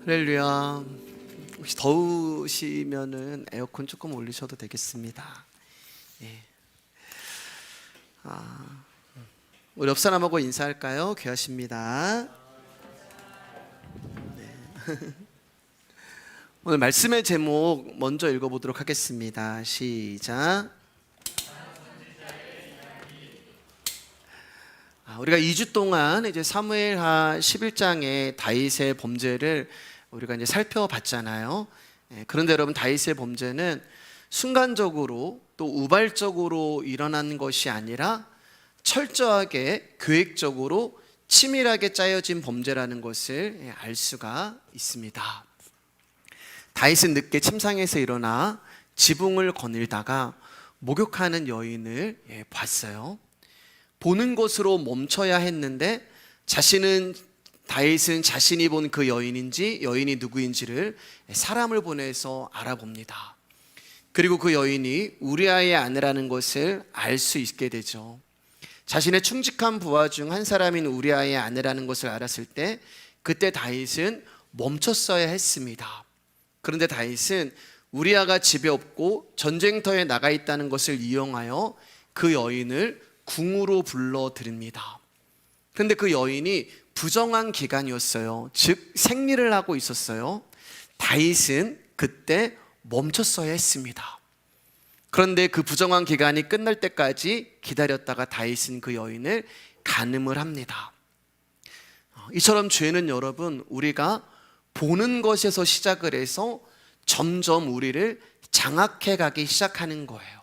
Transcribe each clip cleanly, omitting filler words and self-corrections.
할렐루야. 혹시 더우시면은 에어컨 조금 올리셔도 되겠습니다. 예. 우리 옆 사람하고 인사할까요? 귀하십니다. 네. 오늘 말씀의 제목 먼저 읽어보도록 하겠습니다. 시작. 우리가 2주 동안 이제 사무엘하 11장의 다윗의 범죄를 우리가 이제 살펴봤잖아요. 그런데 여러분, 다윗의 범죄는 순간적으로 또 우발적으로 일어난 것이 아니라 철저하게 계획적으로 치밀하게 짜여진 범죄라는 것을 알 수가 있습니다. 다윗은 늦게 침상에서 일어나 지붕을 거닐다가 목욕하는 여인을 봤어요. 보는 것으로 멈춰야 했는데 다윗은 자신이 본 그 여인인지 여인이 누구인지를 사람을 보내서 알아봅니다. 그리고 그 여인이 우리아의 아내라는 것을 알 수 있게 되죠. 자신의 충직한 부하 중 한 사람인 우리아의 아내라는 것을 알았을 때 그때 다윗은 멈췄어야 했습니다. 그런데 다윗은 우리아가 집에 없고 전쟁터에 나가 있다는 것을 이용하여 그 여인을 궁으로 불러들입니다. 그런데 그 여인이 부정한 기간이었어요. 즉 생리를 하고 있었어요. 다윗은 그때 멈췄어야 했습니다. 그런데 그 부정한 기간이 끝날 때까지 기다렸다가 다윗은 그 여인을 간음을 합니다. 이처럼 죄는 여러분, 우리가 보는 것에서 시작을 해서 점점 우리를 장악해 가기 시작하는 거예요.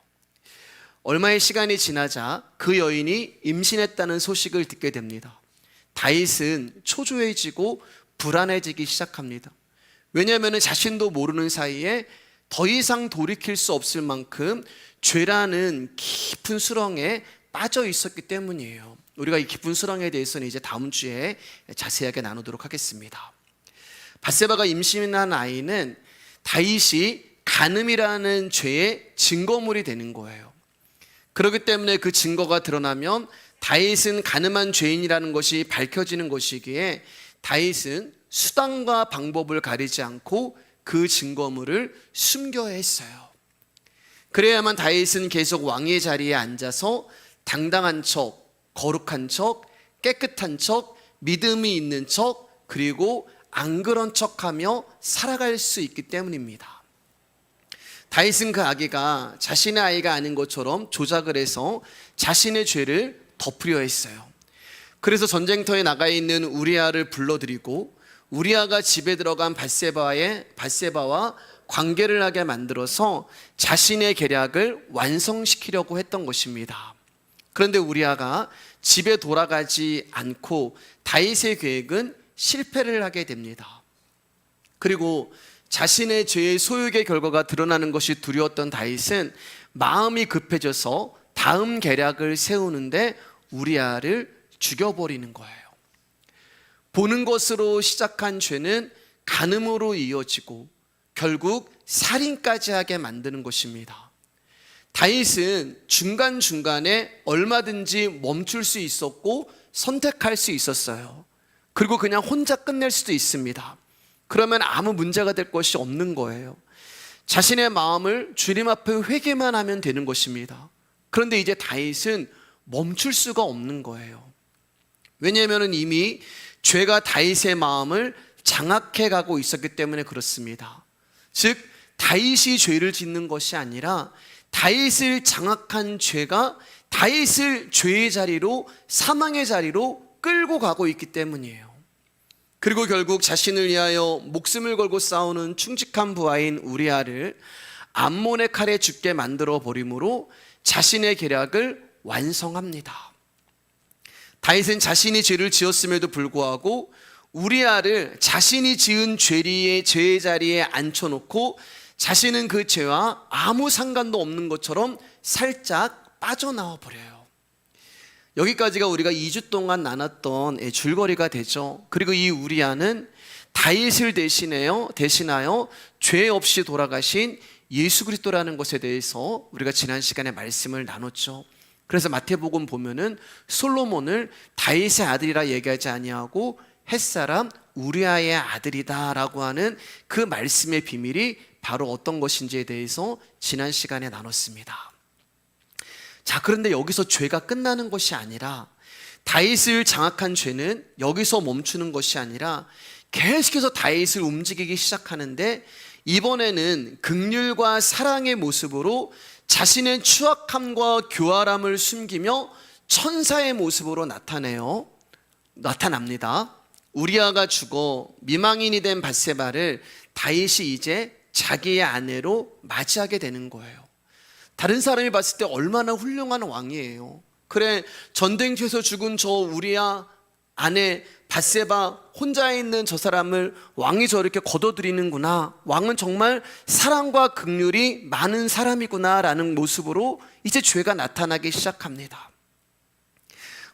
얼마의 시간이 지나자 그 여인이 임신했다는 소식을 듣게 됩니다. 다윗은 초조해지고 불안해지기 시작합니다. 왜냐하면 자신도 모르는 사이에 더 이상 돌이킬 수 없을 만큼 죄라는 깊은 수렁에 빠져 있었기 때문이에요. 우리가 이 깊은 수렁에 대해서는 이제 다음 주에 자세하게 나누도록 하겠습니다. 밧세바가 임신한 아이는 다윗이 간음이라는 죄의 증거물이 되는 거예요. 그렇기 때문에 그 증거가 드러나면 다윗은 간음한 죄인이라는 것이 밝혀지는 것이기에 다윗은 수단과 방법을 가리지 않고 그 증거물을 숨겨야 했어요. 그래야만 다윗은 계속 왕의 자리에 앉아서 당당한 척, 거룩한 척, 깨끗한 척, 믿음이 있는 척, 그리고 안 그런 척하며 살아갈 수 있기 때문입니다. 다윗은 그 아기가 자신의 아이가 아닌 것처럼 조작을 해서 자신의 죄를 덮으려 했어요. 그래서 전쟁터에 나가 있는 우리아를 불러들이고 우리아가 집에 들어간 밧세바와 관계를 하게 만들어서 자신의 계략을 완성시키려고 했던 것입니다. 그런데 우리아가 집에 돌아가지 않고 다윗의 계획은 실패를 하게 됩니다. 그리고 자신의 죄의 소욕의 결과가 드러나는 것이 두려웠던 다윗은 마음이 급해져서 다음 계략을 세우는데 우리아를 죽여버리는 거예요. 보는 것으로 시작한 죄는 간음으로 이어지고 결국 살인까지 하게 만드는 것입니다. 다윗은 중간중간에 얼마든지 멈출 수 있었고 선택할 수 있었어요. 그리고 그냥 혼자 끝낼 수도 있습니다. 그러면 아무 문제가 될 것이 없는 거예요. 자신의 마음을 주님 앞에 회개만 하면 되는 것입니다. 그런데 이제 다윗은 멈출 수가 없는 거예요. 왜냐하면 이미 죄가 다윗의 마음을 장악해 가고 있었기 때문에 그렇습니다. 즉 다윗이 죄를 짓는 것이 아니라 다윗을 장악한 죄가 다윗을 죄의 자리로, 사망의 자리로 끌고 가고 있기 때문이에요. 그리고 결국 자신을 위하여 목숨을 걸고 싸우는 충직한 부하인 우리아를 암몬의 칼에 죽게 만들어 버림으로 자신의 계략을 완성합니다. 다윗은 자신이 죄를 지었음에도 불구하고 우리아를 자신이 지은 죄의 자리에 앉혀놓고 자신은 그 죄와 아무 상관도 없는 것처럼 살짝 빠져나와 버려요. 여기까지가 우리가 2주 동안 나눴던 줄거리가 되죠. 그리고 이 우리아는 다윗을 대신하여 죄 없이 돌아가신 예수 그리스도라는 것에 대해서 우리가 지난 시간에 말씀을 나눴죠. 그래서 마태복음 보면은 솔로몬을 다윗의 아들이라 얘기하지 아니하고 햇사람 우리아의 아들이다 라고 하는 그 말씀의 비밀이 바로 어떤 것인지에 대해서 지난 시간에 나눴습니다. 자, 그런데 여기서 죄가 끝나는 것이 아니라, 다윗을 장악한 죄는 여기서 멈추는 것이 아니라 계속해서 다윗을 움직이기 시작하는데, 이번에는 긍휼과 사랑의 모습으로 자신의 추악함과 교활함을 숨기며 천사의 모습으로 나타납니다. 우리아가 죽어 미망인이 된 밧세바를 다윗이 이제 자기의 아내로 맞이하게 되는 거예요. 다른 사람이 봤을 때 얼마나 훌륭한 왕이에요. 그래, 전쟁터에서 죽은 저 우리아 아내 밧세바 혼자 있는 저 사람을 왕이 저렇게 거둬들이는구나, 왕은 정말 사랑과 긍휼이 많은 사람이구나 라는 모습으로 이제 죄가 나타나기 시작합니다.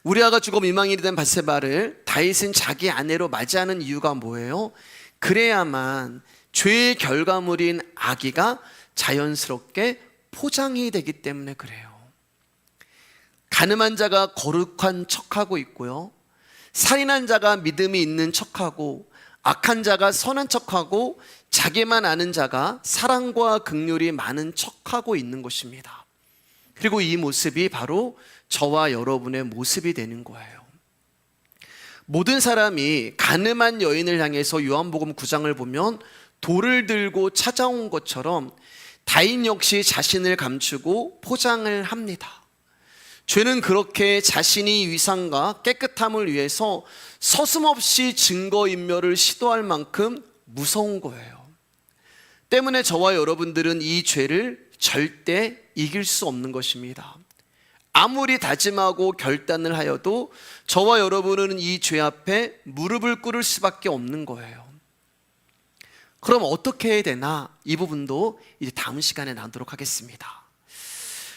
우리아가 죽어 미망인이 된 밧세바를 다윗은 자기 아내로 맞이하는 이유가 뭐예요? 그래야만 죄의 결과물인 악의가 자연스럽게 포장이 되기 때문에 그래요. 가늠한 자가 거룩한 척하고 있고요, 살인한 자가 믿음이 있는 척하고, 악한 자가 선한 척하고, 자기만 아는 자가 사랑과 긍휼이 많은 척하고 있는 것입니다. 그리고 이 모습이 바로 저와 여러분의 모습이 되는 거예요. 모든 사람이 가늠한 여인을 향해서 요한복음 9장을 보면 돌을 들고 찾아온 것처럼 다윗 역시 자신을 감추고 포장을 합니다. 죄는 그렇게 자신이 위상과 깨끗함을 위해서 서슴없이 증거인멸을 시도할 만큼 무서운 거예요. 때문에 저와 여러분들은 이 죄를 절대 이길 수 없는 것입니다. 아무리 다짐하고 결단을 하여도 저와 여러분은 이 죄 앞에 무릎을 꿇을 수밖에 없는 거예요. 그럼 어떻게 해야 되나? 이 부분도 이제 다음 시간에 나누도록 하겠습니다.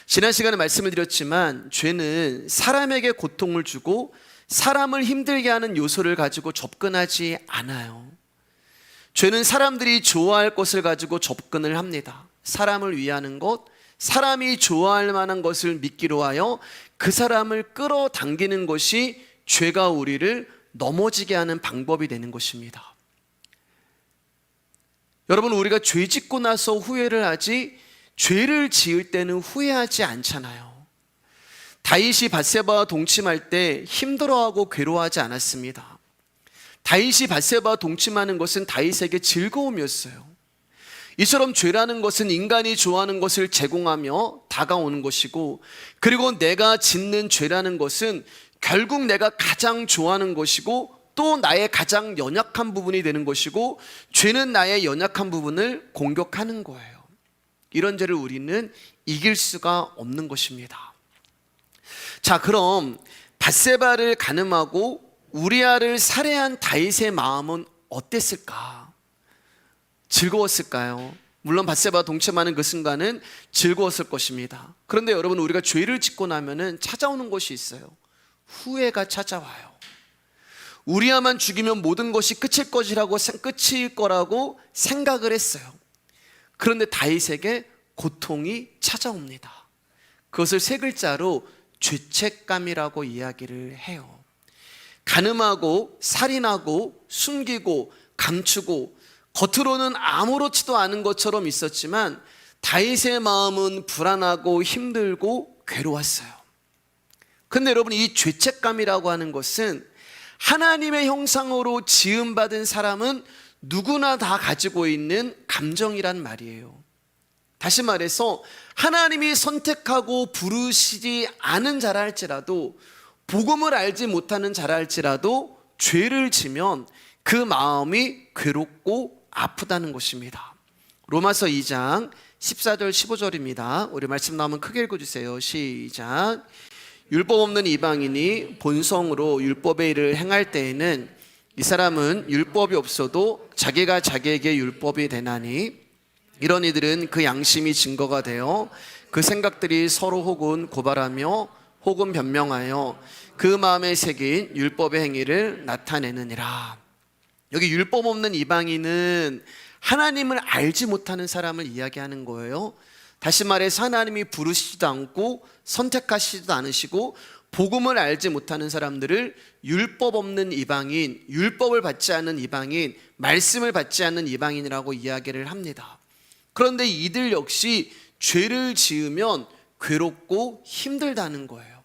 지난 시간에 말씀을 드렸지만, 죄는 사람에게 고통을 주고 사람을 힘들게 하는 요소를 가지고 접근하지 않아요. 죄는 사람들이 좋아할 것을 가지고 접근을 합니다. 사람을 위하는 것, 사람이 좋아할 만한 것을 믿기로 하여 그 사람을 끌어당기는 것이 죄가 우리를 넘어지게 하는 방법이 되는 것입니다. 여러분, 우리가 죄 짓고 나서 후회를 하지 죄를 지을 때는 후회하지 않잖아요. 다윗이 밧세바와 동침할 때 힘들어하고 괴로워하지 않았습니다. 다윗이 밧세바와 동침하는 것은 다윗에게 즐거움이었어요. 이처럼 죄라는 것은 인간이 좋아하는 것을 제공하며 다가오는 것이고, 그리고 내가 짓는 죄라는 것은 결국 내가 가장 좋아하는 것이고 또 나의 가장 연약한 부분이 되는 것이고, 죄는 나의 연약한 부분을 공격하는 거예요. 이런 죄를 우리는 이길 수가 없는 것입니다. 자, 그럼 밧세바를 간음하고 우리아를 살해한 다윗의 마음은 어땠을까? 즐거웠을까요? 물론 밧세바와 동침하는 그 순간은 즐거웠을 것입니다. 그런데 여러분, 우리가 죄를 짓고 나면은 찾아오는 것이 있어요. 후회가 찾아와요. 우리아만 죽이면 모든 것이 끝일 거라고 생각을 했어요. 그런데 다윗에게 고통이 찾아옵니다. 그것을 세 글자로 죄책감이라고 이야기를 해요. 간음하고 살인하고 숨기고 감추고 겉으로는 아무렇지도 않은 것처럼 있었지만 다윗의 마음은 불안하고 힘들고 괴로웠어요. 근데 여러분, 이 죄책감이라고 하는 것은 하나님의 형상으로 지음받은 사람은 누구나 다 가지고 있는 감정이란 말이에요. 다시 말해서 하나님이 선택하고 부르시지 않은 자라 할지라도, 복음을 알지 못하는 자라 할지라도 죄를 지면 그 마음이 괴롭고 아프다는 것입니다. 로마서 2장 14절 15절입니다. 우리 말씀 나오면 크게 읽어주세요. 시작. 율법 없는 이방인이 본성으로 율법의 일을 행할 때에는 이 사람은 율법이 없어도 자기가 자기에게 율법이 되나니, 이런 이들은 그 양심이 증거가 되어 그 생각들이 서로 혹은 고발하며 혹은 변명하여 그 마음에 새긴 율법의 행위를 나타내느니라. 여기 율법 없는 이방인은 하나님을 알지 못하는 사람을 이야기하는 거예요. 다시 말해서 하나님이 부르시지도 않고 선택하시지도 않으시고 복음을 알지 못하는 사람들을 율법 없는 이방인, 율법을 받지 않는 이방인, 말씀을 받지 않는 이방인이라고 이야기를 합니다. 그런데 이들 역시 죄를 지으면 괴롭고 힘들다는 거예요.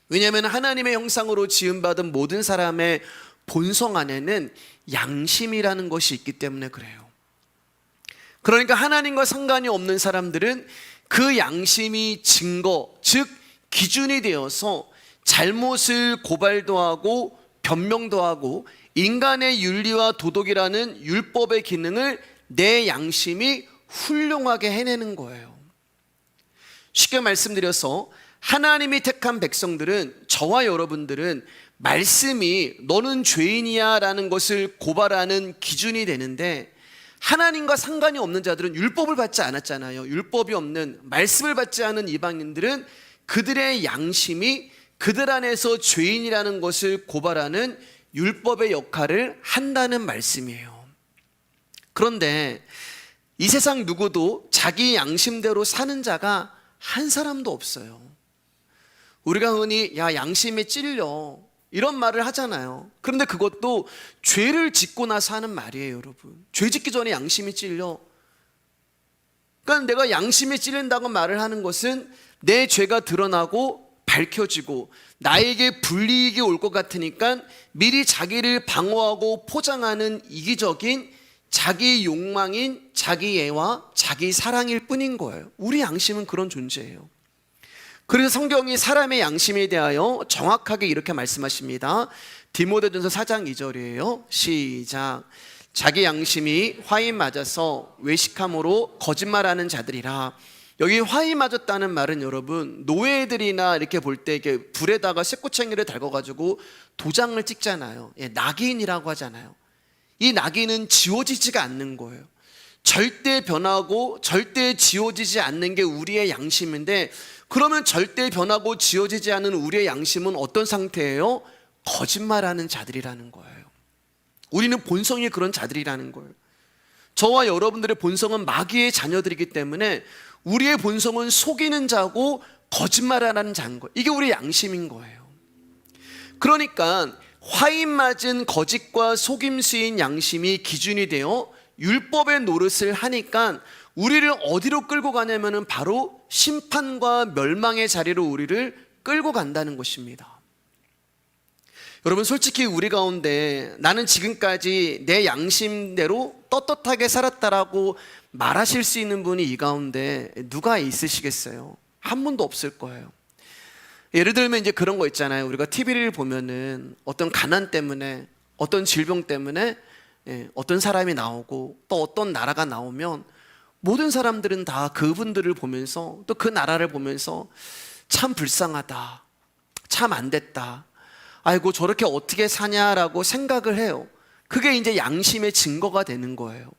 왜냐하면 하나님의 형상으로 지음받은 모든 사람의 본성 안에는 양심이라는 것이 있기 때문에 그래요. 그러니까 하나님과 상관이 없는 사람들은 그 양심이 증거, 즉 기준이 되어서 잘못을 고발도 하고 변명도 하고 인간의 윤리와 도덕이라는 율법의 기능을 내 양심이 훌륭하게 해내는 거예요. 쉽게 말씀드려서 하나님이 택한 백성들은, 저와 여러분들은 말씀이 너는 죄인이야 라는 것을 고발하는 기준이 되는데, 하나님과 상관이 없는 자들은 율법을 받지 않았잖아요. 율법이 없는, 말씀을 받지 않은 이방인들은 그들의 양심이 그들 안에서 죄인이라는 것을 고발하는 율법의 역할을 한다는 말씀이에요. 그런데 이 세상 누구도 자기 양심대로 사는 자가 한 사람도 없어요. 우리가 흔히 야 양심에 찔려 이런 말을 하잖아요. 그런데 그것도 죄를 짓고 나서 하는 말이에요, 여러분. 죄 짓기 전에 양심이 찔려. 그러니까 내가 양심에 찔린다고 말을 하는 것은 내 죄가 드러나고 밝혀지고 나에게 불이익이 올 것 같으니까 미리 자기를 방어하고 포장하는 이기적인 자기 욕망인 자기 애와 자기 사랑일 뿐인 거예요. 우리 양심은 그런 존재예요. 그래서 성경이 사람의 양심에 대하여 정확하게 이렇게 말씀하십니다. 디모데전서 4장 2절이에요. 시작. 자기 양심이 화인 맞아서 외식함으로 거짓말하는 자들이라. 여기 화인 맞았다는 말은 여러분, 노예들이나 이렇게 볼 때 이렇게 불에다가 쇠꼬챙이를 달궈가지고 도장을 찍잖아요. 예, 낙인이라고 하잖아요. 이 낙인은 지워지지가 않는 거예요. 절대 변하고 절대 지워지지 않는 게 우리의 양심인데, 그러면 절대 변하고 지워지지 않는 우리의 양심은 어떤 상태예요? 거짓말하는 자들이라는 거예요. 우리는 본성이 그런 자들이라는 거예요. 저와 여러분들의 본성은 마귀의 자녀들이기 때문에 우리의 본성은 속이는 자고 거짓말하는 자인 거예요. 이게 우리의 양심인 거예요. 그러니까 화인 맞은 거짓과 속임수인 양심이 기준이 되어 율법의 노릇을 하니까 우리를 어디로 끌고 가냐면은 바로 심판과 멸망의 자리로 우리를 끌고 간다는 것입니다. 여러분, 솔직히 우리 가운데 나는 지금까지 내 양심대로 떳떳하게 살았다라고 말하실 수 있는 분이 이 가운데 누가 있으시겠어요? 한 분도 없을 거예요. 예를 들면 이제 그런 거 있잖아요. 우리가 TV를 보면은 어떤 가난 때문에, 어떤 질병 때문에 어떤 사람이 나오고 또 어떤 나라가 나오면 모든 사람들은 다 그분들을 보면서, 또 그 나라를 보면서 참 불쌍하다, 참 안 됐다, 아이고 저렇게 어떻게 사냐라고 생각을 해요. 그게 이제 양심의 증거가 되는 거예요.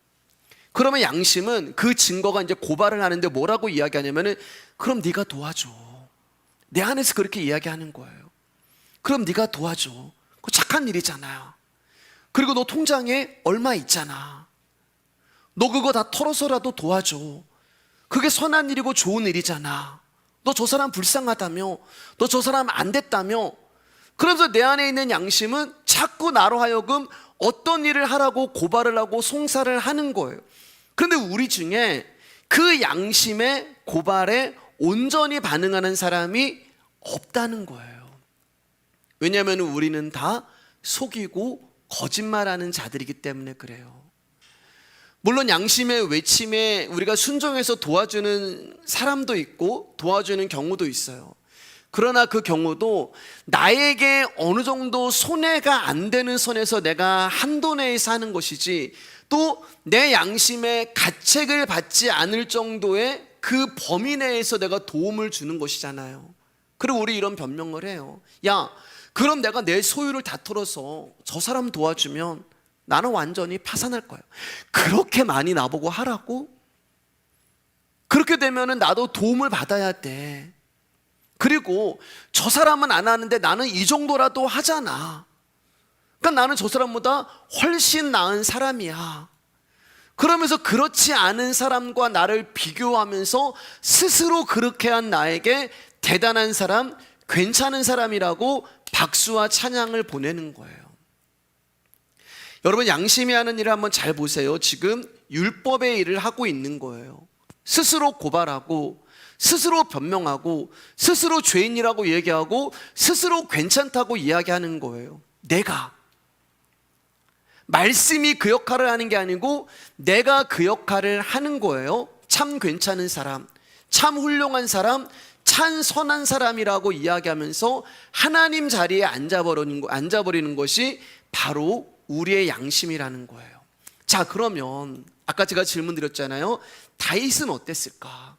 그러면 양심은 그 증거가 이제 고발을 하는데 뭐라고 이야기하냐면은, 그럼 네가 도와줘. 내 안에서 그렇게 이야기하는 거예요. 그럼 네가 도와줘. 그거 착한 일이잖아요. 그리고 너 통장에 얼마 있잖아. 너 그거 다 털어서라도 도와줘. 그게 선한 일이고 좋은 일이잖아. 너 저 사람 불쌍하다며, 너 저 사람 안 됐다며. 그래서 내 안에 있는 양심은 자꾸 나로 하여금 어떤 일을 하라고 고발을 하고 송사를 하는 거예요. 그런데 우리 중에 그 양심의 고발에 온전히 반응하는 사람이 없다는 거예요. 왜냐하면 우리는 다 속이고 거짓말하는 자들이기 때문에 그래요. 물론 양심의 외침에 우리가 순종해서 도와주는 사람도 있고 도와주는 경우도 있어요. 그러나 그 경우도 나에게 어느 정도 손해가 안 되는 선에서 내가 한도 내에서 하는 것이지, 또 내 양심의 가책을 받지 않을 정도의 그 범위 내에서 내가 도움을 주는 것이잖아요. 그리고 우리 이런 변명을 해요. 야, 그럼 내가 내 소유를 다 털어서 저 사람 도와주면 나는 완전히 파산할 거예요. 그렇게 많이 나보고 하라고? 그렇게 되면은 나도 도움을 받아야 돼. 그리고 저 사람은 안 하는데 나는 이 정도라도 하잖아. 그러니까 나는 저 사람보다 훨씬 나은 사람이야. 그러면서 그렇지 않은 사람과 나를 비교하면서 스스로 그렇게 한 나에게 대단한 사람, 괜찮은 사람이라고 박수와 찬양을 보내는 거예요. 여러분, 양심이 하는 일을 한번 잘 보세요. 지금 율법의 일을 하고 있는 거예요. 스스로 고발하고, 스스로 변명하고, 스스로 죄인이라고 얘기하고, 스스로 괜찮다고 이야기하는 거예요. 내가. 말씀이 그 역할을 하는 게 아니고 내가 그 역할을 하는 거예요. 참 괜찮은 사람, 참 훌륭한 사람, 참 선한 사람이라고 이야기하면서 하나님 자리에 앉아버리는 것이 바로 우리의 양심이라는 거예요. 자, 그러면 아까 제가 질문 드렸잖아요. 다윗은 어땠을까?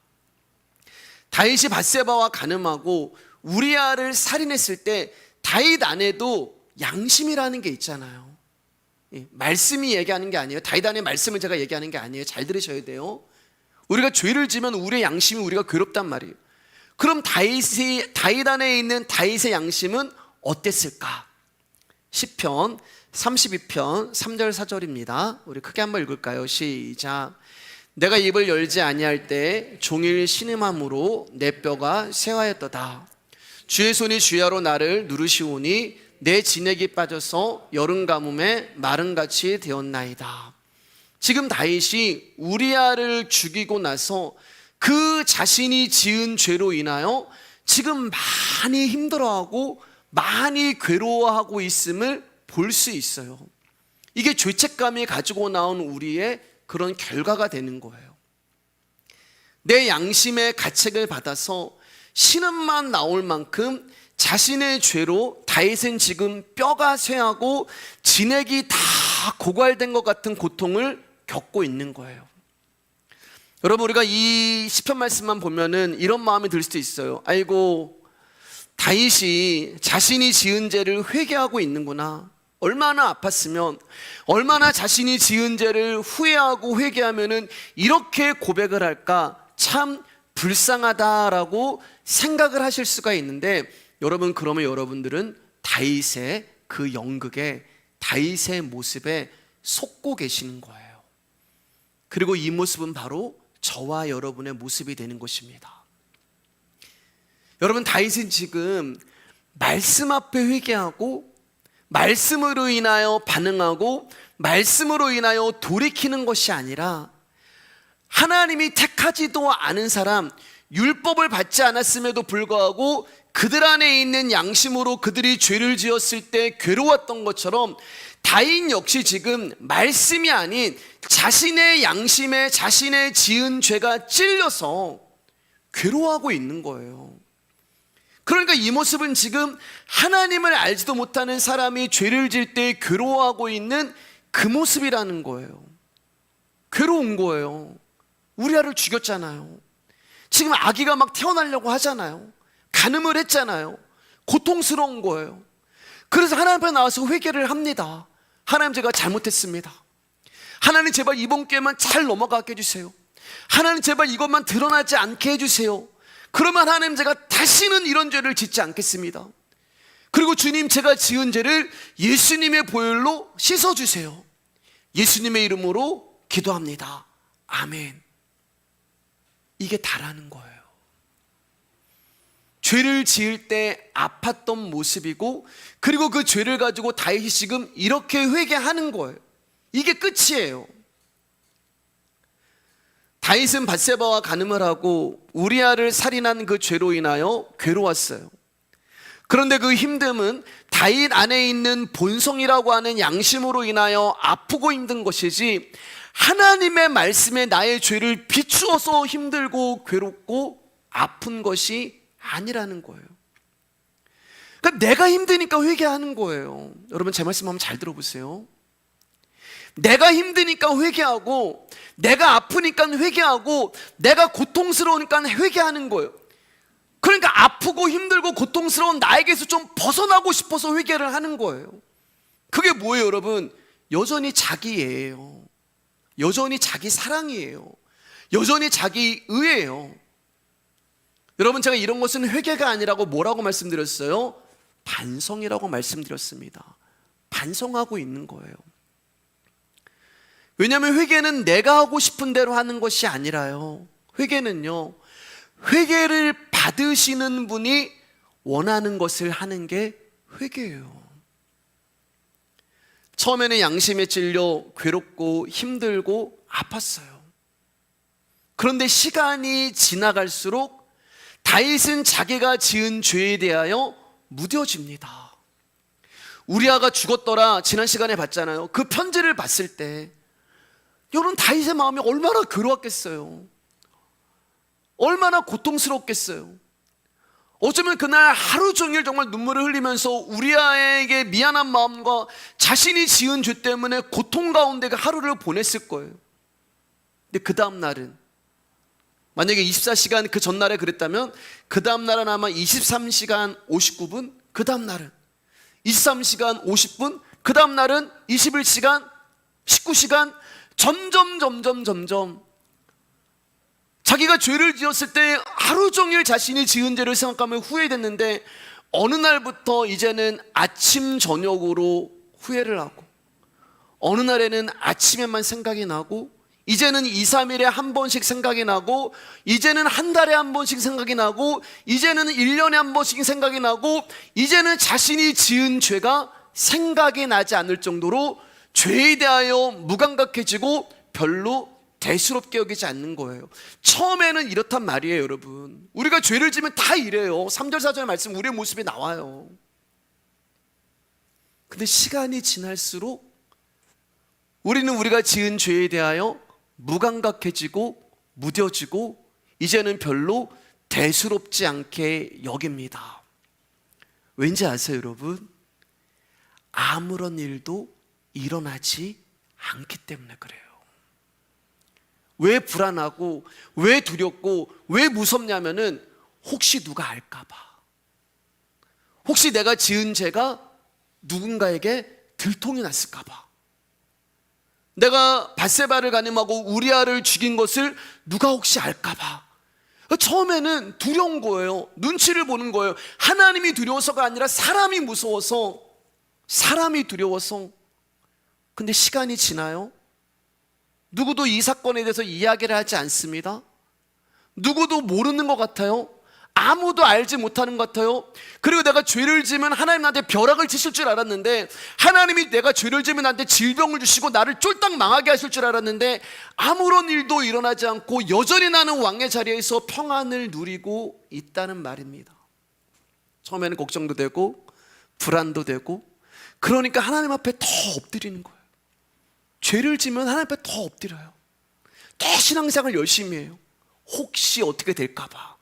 다윗이 밧세바와 간음하고 우리아를 살인했을 때 다윗 안에도 양심이라는 게 있잖아요. 말씀이 얘기하는 게 아니에요. 다윗 안의 말씀을 제가 얘기하는 게 아니에요. 잘 들으셔야 돼요. 우리가 죄를 지면 우리의 양심이 우리가 괴롭단 말이에요. 그럼 다윗 안에 있는 다윗의 양심은 어땠을까? 시편 32편 3절 4절입니다. 우리 크게 한번 읽을까요? 시작. 내가 입을 열지 아니할 때 종일 신음함으로 내 뼈가 쇠하였도다. 주의 손이 주야로 나를 누르시오니 내 진액이 빠져서 여름 가뭄에 마른같이 되었나이다. 지금 다윗이 우리아를 죽이고 나서 그 자신이 지은 죄로 인하여 지금 많이 힘들어하고 많이 괴로워하고 있음을 볼 수 있어요. 이게 죄책감이 가지고 나온 우리의 그런 결과가 되는 거예요. 내 양심의 가책을 받아서 신음만 나올 만큼 자신의 죄로 다윗은 지금 뼈가 쇠하고 진액이 다 고갈된 것 같은 고통을 겪고 있는 거예요. 여러분, 우리가 이 시편 말씀만 보면은 이런 마음이 들 수도 있어요. 아이고, 다윗이 자신이 지은 죄를 회개하고 있는구나. 얼마나 아팠으면, 얼마나 자신이 지은 죄를 후회하고 회개하면은 이렇게 고백을 할까? 참 불쌍하다라고 생각을 하실 수가 있는데, 여러분, 그러면 여러분들은 다윗의 그 연극에, 다윗의 모습에 속고 계시는 거예요. 그리고 이 모습은 바로 저와 여러분의 모습이 되는 것입니다. 여러분, 다윗은 지금 말씀 앞에 회개하고 말씀으로 인하여 반응하고 말씀으로 인하여 돌이키는 것이 아니라 하나님이 택하지도 않은 사람, 율법을 받지 않았음에도 불구하고 그들 안에 있는 양심으로 그들이 죄를 지었을 때 괴로웠던 것처럼 다윗 역시 지금 말씀이 아닌 자신의 양심에 자신의 지은 죄가 찔려서 괴로워하고 있는 거예요. 그러니까 이 모습은 지금 하나님을 알지도 못하는 사람이 죄를 지을 때 괴로워하고 있는 그 모습이라는 거예요. 괴로운 거예요. 우리아를 죽였잖아요. 지금 아기가 막 태어나려고 하잖아요. 간음을 했잖아요. 고통스러운 거예요. 그래서 하나님 앞에 나와서 회개를 합니다. 하나님, 제가 잘못했습니다. 하나님, 제발 이번 기회만 잘 넘어가게 해주세요. 하나님, 제발 이것만 드러나지 않게 해주세요. 그러면 하나님, 제가 다시는 이런 죄를 짓지 않겠습니다. 그리고 주님, 제가 지은 죄를 예수님의 보혈로 씻어주세요. 예수님의 이름으로 기도합니다. 아멘. 이게 다라는 거예요. 죄를 지을 때 아팠던 모습이고, 그리고 그 죄를 가지고 다윗이 지금 이렇게 회개하는 거예요. 이게 끝이에요. 다윗은 밧세바와 간음을 하고 우리아를 살인한 그 죄로 인하여 괴로웠어요. 그런데 그 힘듦은 다윗 안에 있는 본성이라고 하는 양심으로 인하여 아프고 힘든 것이지, 하나님의 말씀에 나의 죄를 비추어서 힘들고 괴롭고 아픈 것이 아니라는 거예요. 그러니까 내가 힘드니까 회개하는 거예요. 여러분, 제 말씀 한번 잘 들어보세요. 내가 힘드니까 회개하고, 내가 아프니까 회개하고, 내가 고통스러우니까 회개하는 거예요. 그러니까 아프고 힘들고 고통스러운 나에게서 좀 벗어나고 싶어서 회개를 하는 거예요. 그게 뭐예요, 여러분? 여전히 자기예요. 여전히 자기 사랑이에요. 여전히 자기 의예요. 여러분, 제가 이런 것은 회개가 아니라고 뭐라고 말씀드렸어요? 반성이라고 말씀드렸습니다. 반성하고 있는 거예요. 왜냐하면 회개는 내가 하고 싶은 대로 하는 것이 아니라요, 회개는요, 회개를 받으시는 분이 원하는 것을 하는 게 회개예요. 처음에는 양심에 찔려 괴롭고 힘들고 아팠어요. 그런데 시간이 지나갈수록 다윗은 자기가 지은 죄에 대하여 무뎌집니다. 우리아가 죽었더라 지난 시간에 봤잖아요. 그 편지를 봤을 때 여러분, 다윗의 마음이 얼마나 괴로웠겠어요. 얼마나 고통스럽겠어요. 어쩌면 그날 하루 종일 정말 눈물을 흘리면서 우리아에게 미안한 마음과 자신이 지은 죄 때문에 고통 가운데 그 하루를 보냈을 거예요. 근데 그 다음 날은, 만약에 24시간 그 전날에 그랬다면 그 다음 날은 아마 23시간 59분, 그 다음 날은 23시간 50분, 그 다음 날은 21시간 19시간, 점점 자기가 죄를 지었을 때 하루 종일 자신이 지은 죄를 생각하며 후회됐는데, 어느 날부터 이제는 아침 저녁으로 후회를 하고, 어느 날에는 아침에만 생각이 나고, 이제는 2, 3일에 한 번씩 생각이 나고, 이제는 한 달에 한 번씩 생각이 나고, 이제는 1년에 한 번씩 생각이 나고, 이제는 자신이 지은 죄가 생각이 나지 않을 정도로 죄에 대하여 무감각해지고 별로 대수롭게 여기지 않는 거예요. 처음에는 이렇단 말이에요. 여러분, 우리가 죄를 지면 다 이래요. 3절 4절 말씀 우리의 모습이 나와요. 근데 시간이 지날수록 우리는 우리가 지은 죄에 대하여 무감각해지고 무뎌지고 이제는 별로 대수롭지 않게 여깁니다. 왠지 아세요, 여러분? 아무런 일도 일어나지 않기 때문에 그래요. 왜 불안하고 왜 두렵고 왜 무섭냐면은 혹시 누가 알까봐, 혹시 내가 지은 죄가 누군가에게 들통이 났을까봐, 내가 밧세바를 간음하고 우리아를 죽인 것을 누가 혹시 알까봐. 처음에는 두려운 거예요. 눈치를 보는 거예요. 하나님이 두려워서가 아니라 사람이 무서워서, 사람이 두려워서. 근데 시간이 지나요. 누구도 이 사건에 대해서 이야기를 하지 않습니다. 누구도 모르는 것 같아요. 아무도 알지 못하는 것 같아요. 그리고 내가 죄를 지면 하나님 나한테 벼락을 치실 줄 알았는데, 하나님이 내가 죄를 지면 나한테 질병을 주시고 나를 쫄딱 망하게 하실 줄 알았는데, 아무런 일도 일어나지 않고 여전히 나는 왕의 자리에서 평안을 누리고 있다는 말입니다. 처음에는 걱정도 되고 불안도 되고, 그러니까 하나님 앞에 더 엎드리는 거예요. 죄를 지면 하나님 앞에 더 엎드려요. 더 신앙생활을 열심히 해요. 혹시 어떻게 될까 봐.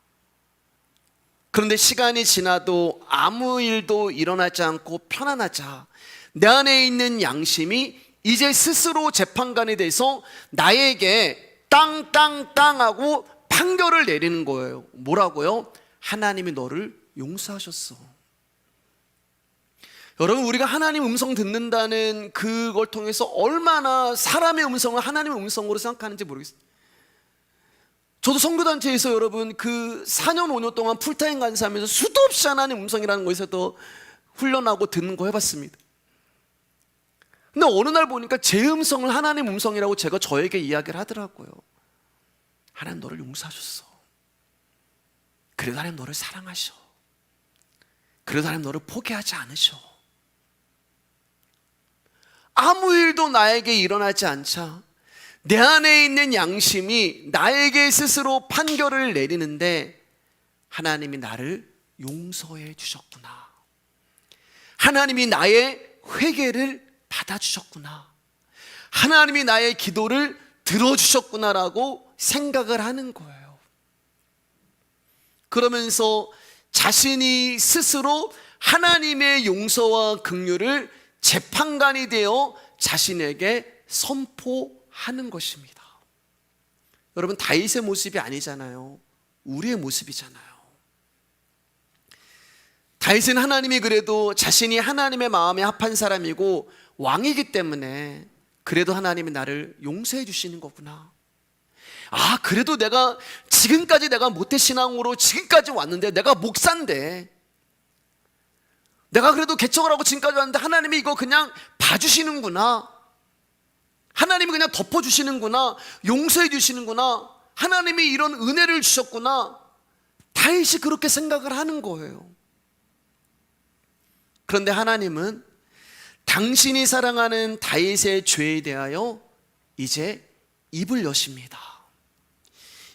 그런데 시간이 지나도 아무 일도 일어나지 않고 편안하자 내 안에 있는 양심이 이제 스스로 재판관이 돼서 나에게 땅 하고 판결을 내리는 거예요. 뭐라고요? 하나님이 너를 용서하셨어. 여러분, 우리가 하나님 음성 듣는다는 그걸 통해서 얼마나 사람의 음성을 하나님의 음성으로 생각하는지 모르겠어요. 저도 선교단체에서 여러분 그 4년 5년 동안 풀타임 간사하면서 수도 없이 하나님 음성이라는 거에서도 훈련하고 듣는 거 해봤습니다. 근데 어느 날 보니까 제 음성을 하나님 음성이라고 제가 저에게 이야기를 하더라고요. 하나님 너를 용서하셨어. 그래도 하나님 너를 사랑하셔. 그래도 하나님 너를 포기하지 않으셔. 아무 일도 나에게 일어나지 않자 내 안에 있는 양심이 나에게 스스로 판결을 내리는데, 하나님이 나를 용서해 주셨구나. 하나님이 나의 회개를 받아주셨구나. 하나님이 나의 기도를 들어주셨구나라고 생각을 하는 거예요. 그러면서 자신이 스스로 하나님의 용서와 긍휼을 재판관이 되어 자신에게 선포하는 것입니다. 여러분, 다윗의 모습이 아니잖아요. 우리의 모습이잖아요. 다윗은 하나님이 그래도 자신이 하나님의 마음에 합한 사람이고 왕이기 때문에 그래도 하나님이 나를 용서해 주시는 거구나. 아, 그래도 내가 지금까지 내가 모태신앙으로 지금까지 왔는데, 내가 목사인데, 내가 그래도 개척을 하고 지금까지 왔는데 하나님이 이거 그냥 봐주시는구나, 하나님이 그냥 덮어주시는구나, 용서해 주시는구나, 하나님이 이런 은혜를 주셨구나. 다윗이 그렇게 생각을 하는 거예요. 그런데 하나님은 당신이 사랑하는 다윗의 죄에 대하여 이제 입을 여십니다.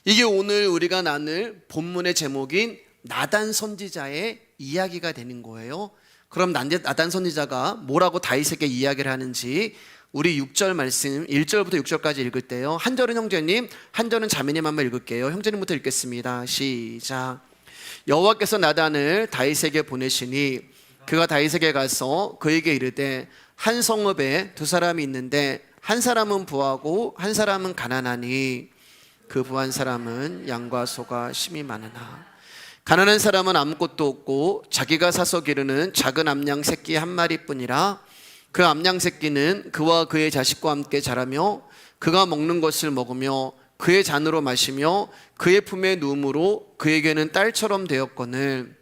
이게 오늘 우리가 나눌 본문의 제목인 나단 선지자의 이야기가 되는 거예요. 그럼 나단 선지자가 뭐라고 다윗에게 이야기를 하는지 우리 6절 말씀 1절부터 6절까지 읽을 때요, 한 절은 형제님, 한 절은 자매님 한번 읽을게요. 형제님부터 읽겠습니다. 시작. 여호와께서 나단을 다윗에게 보내시니 그가 다윗에게 가서 그에게 이르되 한 성읍에 두 사람이 있는데 한 사람은 부하고 한 사람은 가난하니 그 부한 사람은 양과 소가 심히 많으나 가난한 사람은 아무것도 없고 자기가 사서 기르는 작은 암양 새끼 한 마리뿐이라 그 암양 새끼는 그와 그의 자식과 함께 자라며 그가 먹는 것을 먹으며 그의 잔으로 마시며 그의 품에 누움으로 그에게는 딸처럼 되었거늘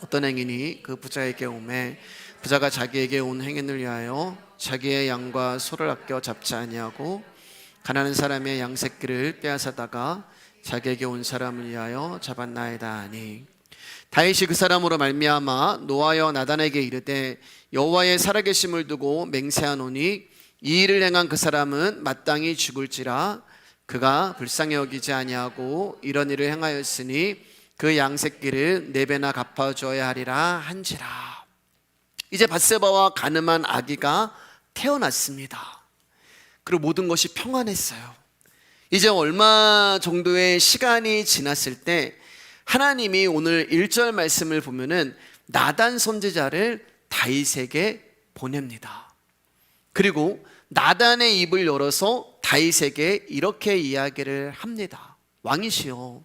어떤 행인이 그 부자에게 오매 부자가 자기에게 온 행인을 위하여 자기의 양과 소를 아껴 잡지 아니하고 가난한 사람의 양 새끼를 빼앗아다가 자기에게 온 사람을 위하여 잡았나이다 하니 다윗이 그 사람으로 말미암아 노하여 나단에게 이르되 여호와의 살아계심을 두고 맹세하노니 이 일을 행한 그 사람은 마땅히 죽을지라 그가 불쌍히 여기지 아니하고 이런 일을 행하였으니 그 양 새끼를 4배나 갚아줘야 하리라 한지라. 이제 밧세바와 가늠한 아기가 태어났습니다. 그리고 모든 것이 평안했어요. 이제 얼마 정도의 시간이 지났을 때 하나님이 오늘 1절 말씀을 보면은 나단 선지자를 다윗에게 보냅니다. 그리고 나단의 입을 열어서 다윗에게 이렇게 이야기를 합니다. 왕이시여,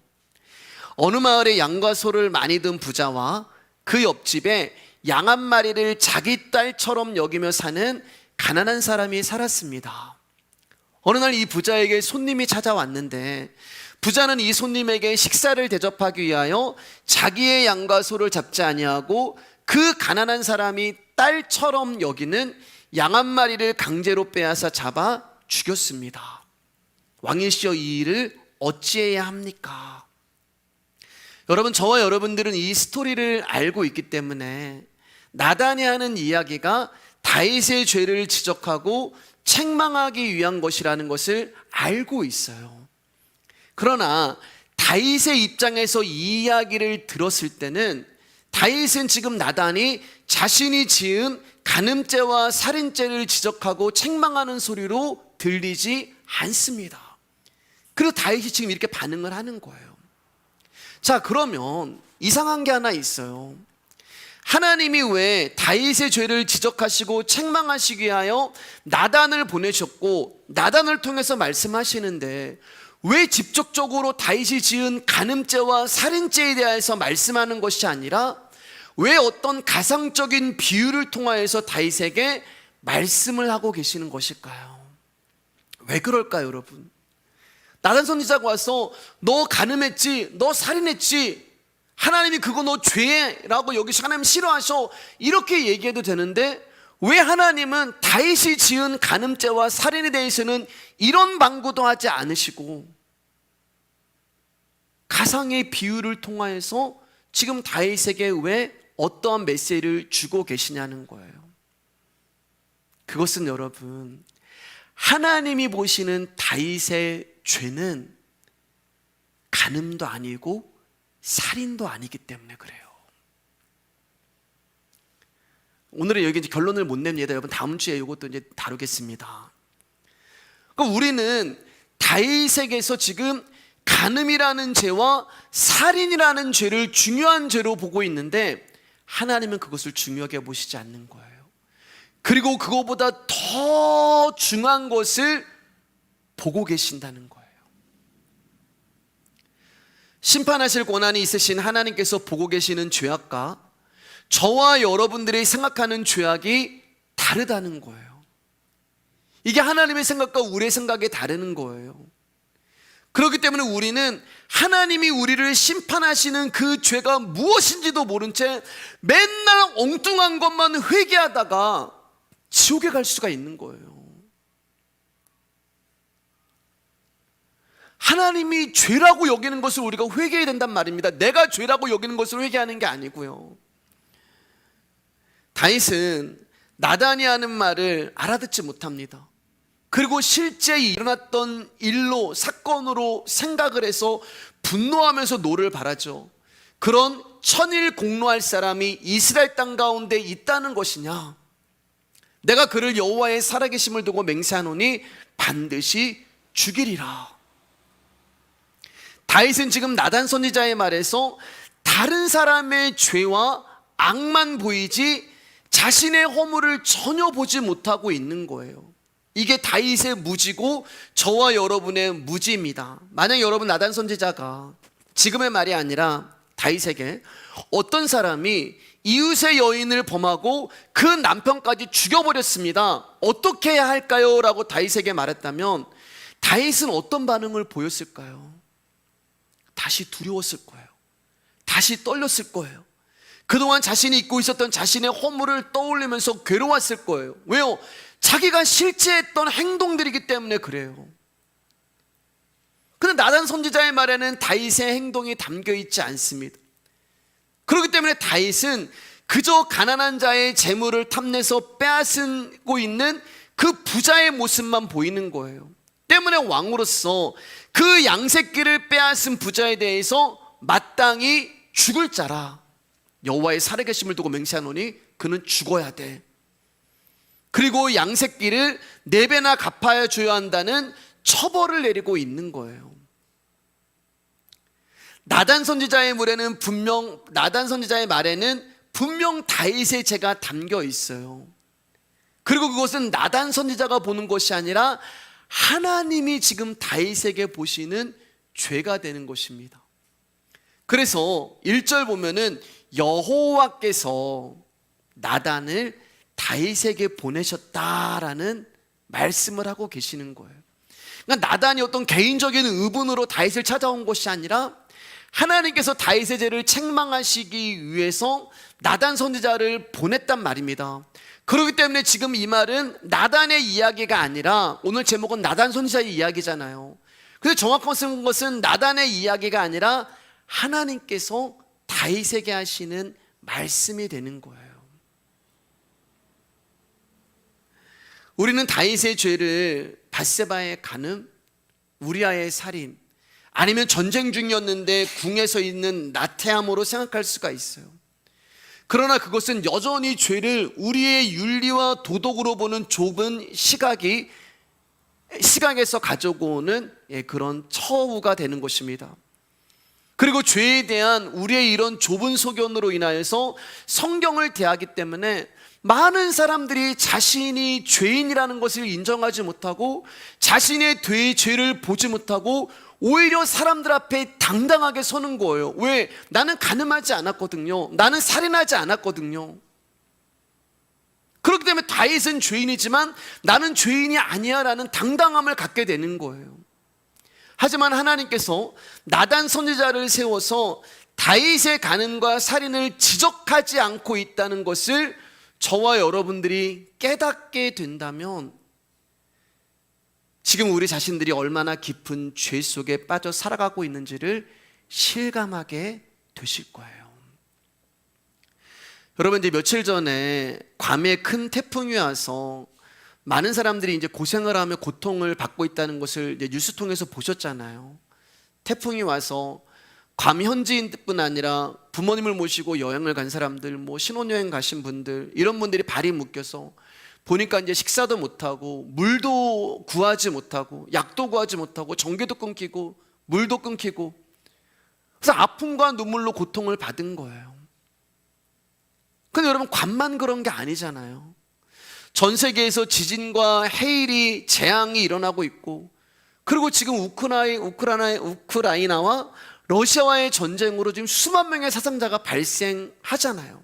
어느 마을에 양과 소를 많이 둔 부자와 그 옆집에 양 한 마리를 자기 딸처럼 여기며 사는 가난한 사람이 살았습니다. 어느 날 이 부자에게 손님이 찾아왔는데 부자는 이 손님에게 식사를 대접하기 위하여 자기의 양과 소를 잡지 아니하고 그 가난한 사람이 딸처럼 여기는 양 한 마리를 강제로 빼앗아 잡아 죽였습니다. 왕이시여, 이 일을 어찌해야 합니까? 여러분, 저와 여러분들은 이 스토리를 알고 있기 때문에 나단이 하는 이야기가 다윗의 죄를 지적하고 책망하기 위한 것이라는 것을 알고 있어요. 그러나 다윗의 입장에서 이 이야기를 들었을 때는 다윗은 지금 나단이 자신이 지은 간음죄와 살인죄를 지적하고 책망하는 소리로 들리지 않습니다. 그리고 다윗이 지금 이렇게 반응을 하는 거예요. 자, 그러면 이상한 게 하나 있어요. 하나님이 왜 다윗의 죄를 지적하시고 책망하시기 위하여 나단을 보내셨고 나단을 통해서 말씀하시는데 왜 직접적으로 다윗이 지은 간음죄와 살인죄에 대해서 말씀하는 것이 아니라 왜 어떤 가상적인 비유를 통하여서 다윗에게 말씀을 하고 계시는 것일까요? 왜 그럴까요, 여러분? 나단 선지자가 와서 너 간음했지, 너 살인했지, 하나님이 그거 너 죄라고 여기서 하나님 싫어하셔, 이렇게 얘기해도 되는데 왜 하나님은 다윗이 지은 간음죄와 살인에 대해서는 이런 방구도 하지 않으시고 가상의 비유를 통하여서 지금 다윗에게 왜 어떠한 메시지를 주고 계시냐는 거예요. 그것은 여러분, 하나님이 보시는 다윗의 죄는 간음도 아니고 살인도 아니기 때문에 그래요. 오늘은 여기 이제 결론을 못 냅니다. 여러분, 다음 주에 이것도 이제 다루겠습니다. 그럼 우리는 다윗에게서 지금 간음이라는 죄와 살인이라는 죄를 중요한 죄로 보고 있는데 하나님은 그것을 중요하게 보시지 않는 거예요. 그리고 그거보다 더 중요한 것을 보고 계신다는 거예요. 심판하실 권한이 있으신 하나님께서 보고 계시는 죄악과 저와 여러분들이 생각하는 죄악이 다르다는 거예요. 이게 하나님의 생각과 우리의 생각이 다르는 거예요. 그렇기 때문에 우리는 하나님이 우리를 심판하시는 그 죄가 무엇인지도 모른 채 맨날 엉뚱한 것만 회개하다가 지옥에 갈 수가 있는 거예요. 하나님이 죄라고 여기는 것을 우리가 회개해야 된단 말입니다. 내가 죄라고 여기는 것을 회개하는 게 아니고요. 다윗은 나단이 하는 말을 알아듣지 못합니다. 그리고 실제 일어났던 일로, 사건으로 생각을 해서 분노하면서 노를 바라죠. 그런 천일 공로할 사람이 이스라엘 땅 가운데 있다는 것이냐? 내가 그를 여호와의 살아계심을 두고 맹세하노니 반드시 죽이리라. 다윗은 지금 나단 선지자의 말에서 다른 사람의 죄와 악만 보이지 자신의 허물을 전혀 보지 못하고 있는 거예요. 이게 다윗의 무지고 저와 여러분의 무지입니다. 만약 여러분 나단 선지자가 지금의 말이 아니라 다윗에게 어떤 사람이 이웃의 여인을 범하고 그 남편까지 죽여버렸습니다, 어떻게 해야 할까요? 라고 다윗에게 말했다면 다윗은 어떤 반응을 보였을까요? 다시 두려웠을 거예요. 다시 떨렸을 거예요. 그동안 자신이 잊고 있었던 자신의 허물을 떠올리면서 괴로웠을 거예요. 왜요? 자기가 실제 했던 행동들이기 때문에 그래요. 그런데 나단 선지자의 말에는 다윗의 행동이 담겨 있지 않습니다. 그렇기 때문에 다윗은 그저 가난한 자의 재물을 탐내서 빼앗고 있는 그 부자의 모습만 보이는 거예요. 때문에 왕으로서 그 양새끼를 빼앗은 부자에 대해서 마땅히 죽을 자라, 여호와의 살아계심을 두고 맹세하노니 그는 죽어야 돼. 그리고 양새끼를 4배나 갚아야 줘야 한다는 처벌을 내리고 있는 거예요. 나단 선지자의 말에는 분명 다윗의 죄가 담겨 있어요. 그리고 그것은 나단 선지자가 보는 것이 아니라 하나님이 지금 다윗에게 보시는 죄가 되는 것입니다. 그래서 1절 보면은 여호와께서 나단을 다윗에게 보내셨다라는 말씀을 하고 계시는 거예요. 그러니까 나단이 어떤 개인적인 의분으로 다윗을 찾아온 것이 아니라 하나님께서 다윗의 죄를 책망하시기 위해서 나단 선지자를 보냈단 말입니다. 그렇기 때문에 지금 이 말은 나단의 이야기가 아니라, 오늘 제목은 나단 선지자의 이야기잖아요. 근데 정확한 것은 나단의 이야기가 아니라 하나님께서 다윗에게 하시는 말씀이 되는 거예요. 우리는 다윗의 죄를 밧세바의 간음, 우리아의 살인, 아니면 전쟁 중이었는데 궁에서 있는 나태함으로 생각할 수가 있어요. 그러나 그것은 여전히 죄를 우리의 윤리와 도덕으로 보는 좁은 시각에서 가져오는 그런 처우가 되는 것입니다. 그리고 죄에 대한 우리의 이런 좁은 소견으로 인하여서 성경을 대하기 때문에 많은 사람들이 자신이 죄인이라는 것을 인정하지 못하고 자신의 죄를 보지 못하고 오히려 사람들 앞에 당당하게 서는 거예요. 왜? 나는 간음하지 않았거든요. 나는 살인하지 않았거든요. 그렇기 때문에 다윗은 죄인이지만 나는 죄인이 아니야 라는 당당함을 갖게 되는 거예요. 하지만 하나님께서 나단 선지자를 세워서 다윗의 간음과 살인을 지적하지 않고 있다는 것을 저와 여러분들이 깨닫게 된다면 지금 우리 자신들이 얼마나 깊은 죄 속에 빠져 살아가고 있는지를 실감하게 되실 거예요. 여러분, 이제 며칠 전에 괌에 큰 태풍이 와서 많은 사람들이 이제 고생을 하며 고통을 받고 있다는 것을 이제 뉴스 통해서 보셨잖아요. 태풍이 와서 괌 현지인뿐 아니라 부모님을 모시고 여행을 간 사람들, 신혼여행 가신 분들, 이런 분들이 발이 묶여서 보니까 이제 식사도 못하고 물도 구하지 못하고 약도 구하지 못하고 전기도 끊기고 물도 끊기고, 그래서 아픔과 눈물로 고통을 받은 거예요. 근데 여러분, 괌만 그런 게 아니잖아요. 전 세계에서 지진과 해일이, 재앙이 일어나고 있고, 그리고 지금 우크라이나와 러시아와의 전쟁으로 지금 수만 명의 사상자가 발생하잖아요.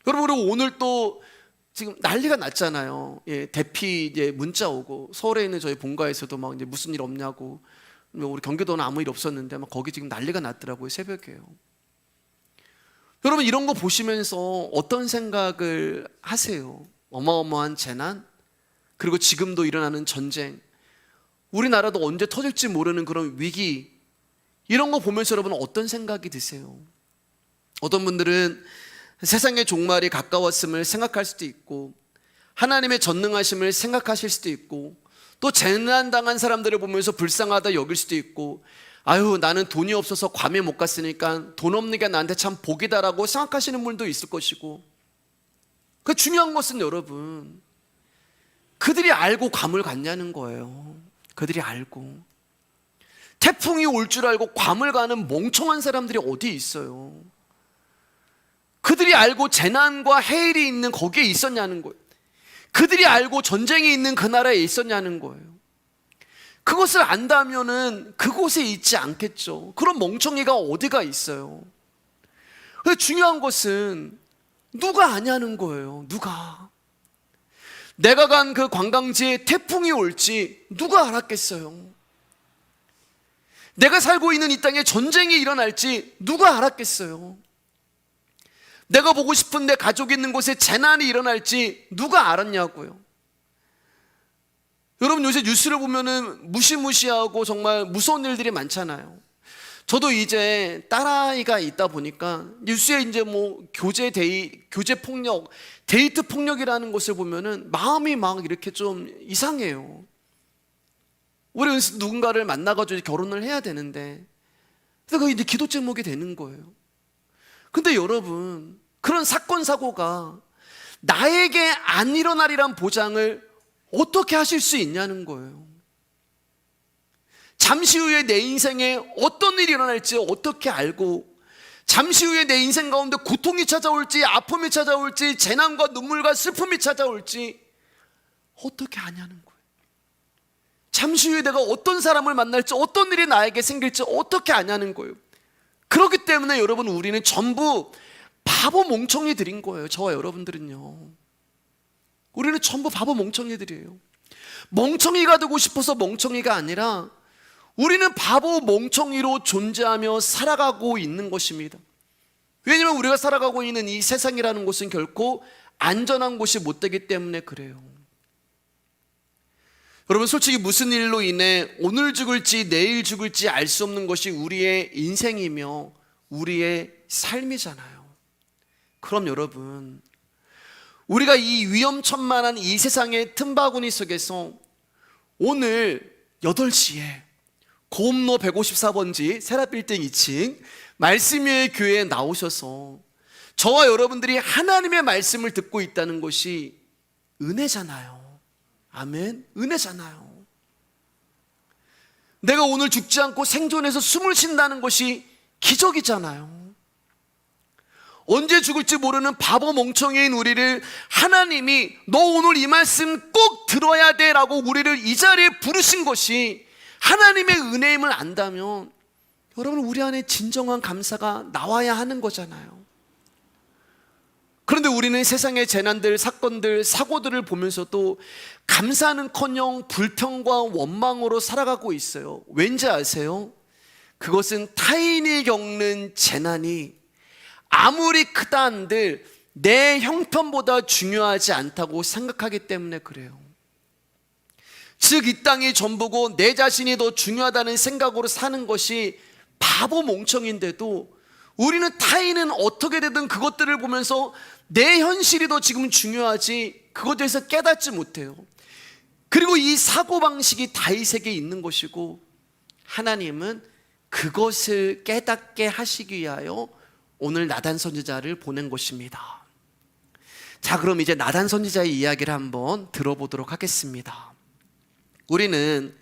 여러분, 우리 오늘 또 지금 난리가 났잖아요. 대피 이제 문자 오고, 서울에 있는 저희 본가에서도 막 이제 무슨 일 없냐고, 우리 경기도는 아무 일 없었는데 막 거기 지금 난리가 났더라고요, 새벽에요. 여러분, 이런 거 보시면서 어떤 생각을 하세요? 어마어마한 재난, 그리고 지금도 일어나는 전쟁, 우리나라도 언제 터질지 모르는 그런 위기, 이런 거 보면서 여러분 어떤 생각이 드세요? 어떤 분들은 세상의 종말이 가까웠음을 생각할 수도 있고, 하나님의 전능하심을 생각하실 수도 있고, 또 재난당한 사람들을 보면서 불쌍하다 여길 수도 있고, 아유 나는 돈이 없어서 괌에 못 갔으니까 돈 없는 게 나한테 참 복이다라고 생각하시는 분도 있을 것이고, 그 중요한 것은 여러분, 그들이 알고 괌을 갔냐는 거예요. 그들이 알고. 태풍이 올 줄 알고 괌을 가는 멍청한 사람들이 어디 있어요? 그들이 알고 재난과 해일이 있는 거기에 있었냐는 거예요. 그들이 알고 전쟁이 있는 그 나라에 있었냐는 거예요. 그것을 안다면은 그곳에 있지 않겠죠. 그런 멍청이가 어디가 있어요? 중요한 것은 누가 아냐는 거예요. 누가. 내가 간 그 관광지에 태풍이 올지 누가 알았겠어요? 내가 살고 있는 이 땅에 전쟁이 일어날지 누가 알았겠어요? 내가 보고 싶은 내 가족이 있는 곳에 재난이 일어날지 누가 알았냐고요. 여러분 요새 뉴스를 보면은 무시무시하고 정말 무서운 일들이 많잖아요. 저도 이제 딸아이가 있다 보니까 뉴스에 이제 뭐 교제 폭력, 데이트 폭력이라는 것을 보면은 마음이 막 이렇게 좀 이상해요. 우리 누군가를 만나가지고 결혼을 해야 되는데, 그래서 그게 이제 기도 제목이 되는 거예요. 근데 여러분, 그런 사건 사고가 나에게 안 일어나리란 보장을 어떻게 하실 수 있냐는 거예요. 잠시 후에 내 인생에 어떤 일이 일어날지 어떻게 알고, 잠시 후에 내 인생 가운데 고통이 찾아올지 아픔이 찾아올지 재난과 눈물과 슬픔이 찾아올지 어떻게 아냐는 거예요. 잠시 후에 내가 어떤 사람을 만날지 어떤 일이 나에게 생길지 어떻게 아냐는 거예요. 그렇기 때문에 여러분, 우리는 전부 바보 멍청이들인 거예요. 저와 여러분들은요, 우리는 전부 바보 멍청이들이에요. 멍청이가 되고 싶어서 멍청이가 아니라 우리는 바보 멍청이로 존재하며 살아가고 있는 것입니다. 왜냐하면 우리가 살아가고 있는 이 세상이라는 곳은 결코 안전한 곳이 못 되기 때문에 그래요. 여러분, 솔직히 무슨 일로 인해 오늘 죽을지 내일 죽을지 알 수 없는 것이 우리의 인생이며 우리의 삶이잖아요. 그럼 여러분, 우리가 이 위험천만한 이 세상의 틈바구니 속에서 오늘 8시에 고음로 154번지 세라빌딩 2층 말씀의 교회에 나오셔서 저와 여러분들이 하나님의 말씀을 듣고 있다는 것이 은혜잖아요. 아멘. 은혜잖아요. 내가 오늘 죽지 않고 생존해서 숨을 쉰다는 것이 기적이잖아요. 언제 죽을지 모르는 바보 멍청이인 우리를 하나님이 너 오늘 이 말씀 꼭 들어야 돼 라고 우리를 이 자리에 부르신 것이 하나님의 은혜임을 안다면 여러분, 우리 안에 진정한 감사가 나와야 하는 거잖아요. 그런데 우리는 세상의 재난들, 사건들, 사고들을 보면서도 감사는커녕 불평과 원망으로 살아가고 있어요. 왠지 아세요? 그것은 타인이 겪는 재난이 아무리 크다 한들 내 형편보다 중요하지 않다고 생각하기 때문에 그래요. 즉, 이 땅이 전부고 내 자신이 더 중요하다는 생각으로 사는 것이 바보 멍청인데도 우리는 타인은 어떻게 되든 그것들을 보면서 내 현실이 더 지금 중요하지 그것에 대해서 깨닫지 못해요. 그리고 이 사고방식이 다윗에게 있는 것이고, 하나님은 그것을 깨닫게 하시기 위하여 오늘 나단 선지자를 보낸 것입니다. 자, 그럼 이제 나단 선지자의 이야기를 한번 들어보도록 하겠습니다. 우리는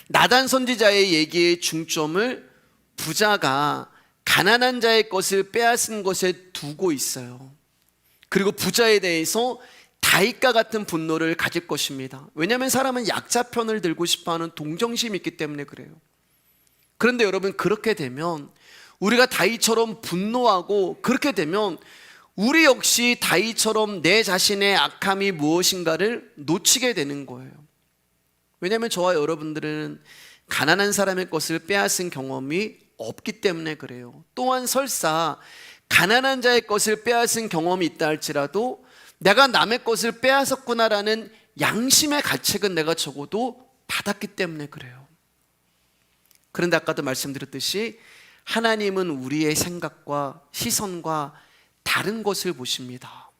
나단 선지자의 얘기의 중점을 부자가 가난한 자의 것을 빼앗은 것에 두고 있어요. 그리고 부자에 대해서 다윗과 같은 분노를 가질 것입니다. 왜냐하면 사람은 약자 편을 들고 싶어하는 동정심이 있기 때문에 그래요. 그런데 여러분, 그렇게 되면 우리가 다윗처럼 분노하고, 그렇게 되면 우리 역시 다윗처럼 내 자신의 악함이 무엇인가를 놓치게 되는 거예요. 왜냐하면 저와 여러분들은 가난한 사람의 것을 빼앗은 경험이 없기 때문에 그래요. 또한 설사 가난한 자의 것을 빼앗은 경험이 있다 할지라도 내가 남의 것을 빼앗았구나라는 양심의 가책은 내가 적어도 받았기 때문에 그래요. 그런데 아까도 말씀드렸듯이 하나님은 우리의 생각과 시선과 다른 것을 보십니다.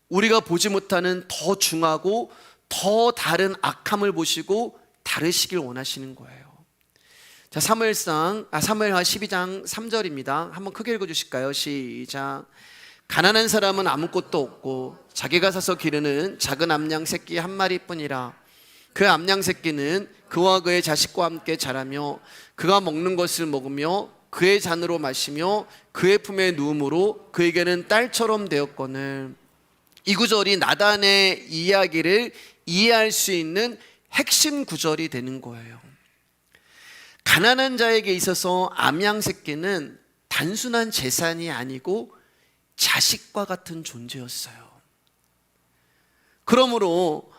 우리가 보지 못하는 더 중하고 더 다른 악함을 보시고 다루시길 원하시는 거예요. 자, 사무엘하 12장 3절입니다. 한번 크게 읽어주실까요? 시작. 가난한 사람은 아무것도 없고 자기가 사서 기르는 작은 암양 새끼 한 마리뿐이라. 그 암양 새끼는 그와 그의 자식과 함께 자라며 그가 먹는 것을 먹으며 그의 잔으로 마시며 그의 품에 누움으로 그에게는 딸처럼 되었거늘. 이 구절이 나단의 이야기를 이해할 수 있는 핵심 구절이 되는 거예요. 가난한 자에게 있어서 암양 새끼는 단순한 재산이 아니고 자식과 같은 존재였어요. 그러므로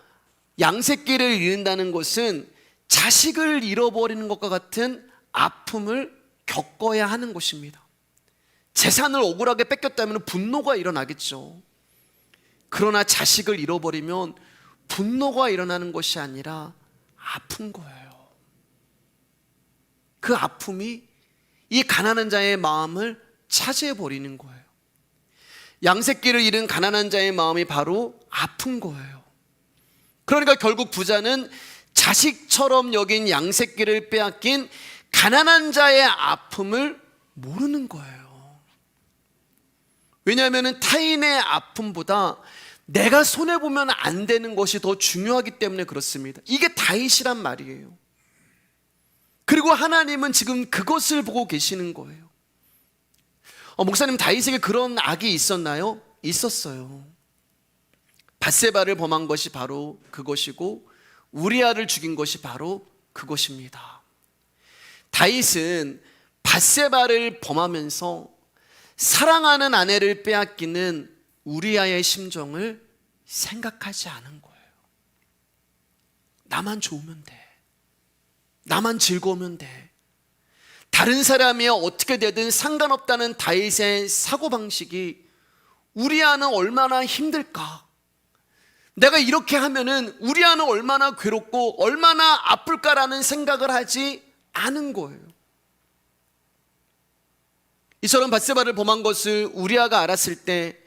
양새끼를 잃는다는 것은 자식을 잃어버리는 것과 같은 아픔을 겪어야 하는 것입니다. 재산을 억울하게 뺏겼다면 분노가 일어나겠죠. 그러나 자식을 잃어버리면 분노가 일어나는 것이 아니라 아픈 거예요. 그 아픔이 이 가난한 자의 마음을 차지해버리는 거예요. 양새끼를 잃은 가난한 자의 마음이 바로 아픈 거예요. 그러니까 결국 부자는 자식처럼 여긴 양새끼를 빼앗긴 가난한 자의 아픔을 모르는 거예요. 왜냐하면 타인의 아픔보다 내가 손해보면 안 되는 것이 더 중요하기 때문에 그렇습니다. 이게 다윗이란 말이에요. 그리고 하나님은 지금 그것을 보고 계시는 거예요. 목사님, 다윗에게 그런 악이 있었나요? 있었어요. 밧세바를 범한 것이 바로 그것이고 우리아를 죽인 것이 바로 그것입니다. 다윗은 밧세바를 범하면서 사랑하는 아내를 빼앗기는 우리아의 심정을 생각하지 않은 거예요. 나만 좋으면 돼. 나만 즐거우면 돼. 다른 사람이 어떻게 되든 상관없다는 다윗의 사고방식이 우리아는 얼마나 힘들까? 내가 이렇게 하면은 우리아는 얼마나 괴롭고 얼마나 아플까라는 생각을 하지 않은 거예요. 이처럼 밧세바를 범한 것을 우리아가 알았을 때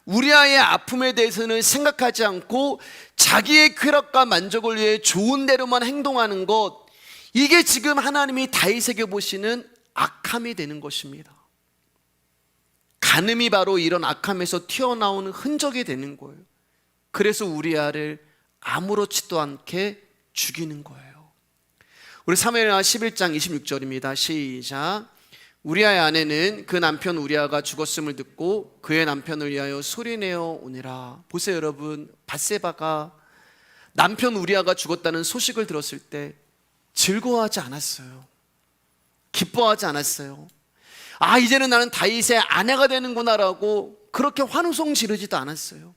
우리아의 아픔에 대해서는 생각하지 않고 자기의 쾌락과 만족을 위해 좋은 대로만 행동하는 것, 이게 지금 하나님이 다윗에게 보시는 악함이 되는 것입니다. 간음이 바로 이런 악함에서 튀어나오는 흔적이 되는 거예요. 그래서 우리아를 아무렇지도 않게 죽이는 거예요. 우리 사무엘하 11장 26절입니다. 시작. 우리아의 아내는 그 남편 우리아가 죽었음을 듣고 그의 남편을 위하여 소리내어 오니라. 보세요 여러분, 밧세바가 남편 우리아가 죽었다는 소식을 들었을 때 즐거워하지 않았어요. 기뻐하지 않았어요. 아, 이제는 나는 다윗의 아내가 되는구나라고 그렇게 환호성 지르지도 않았어요.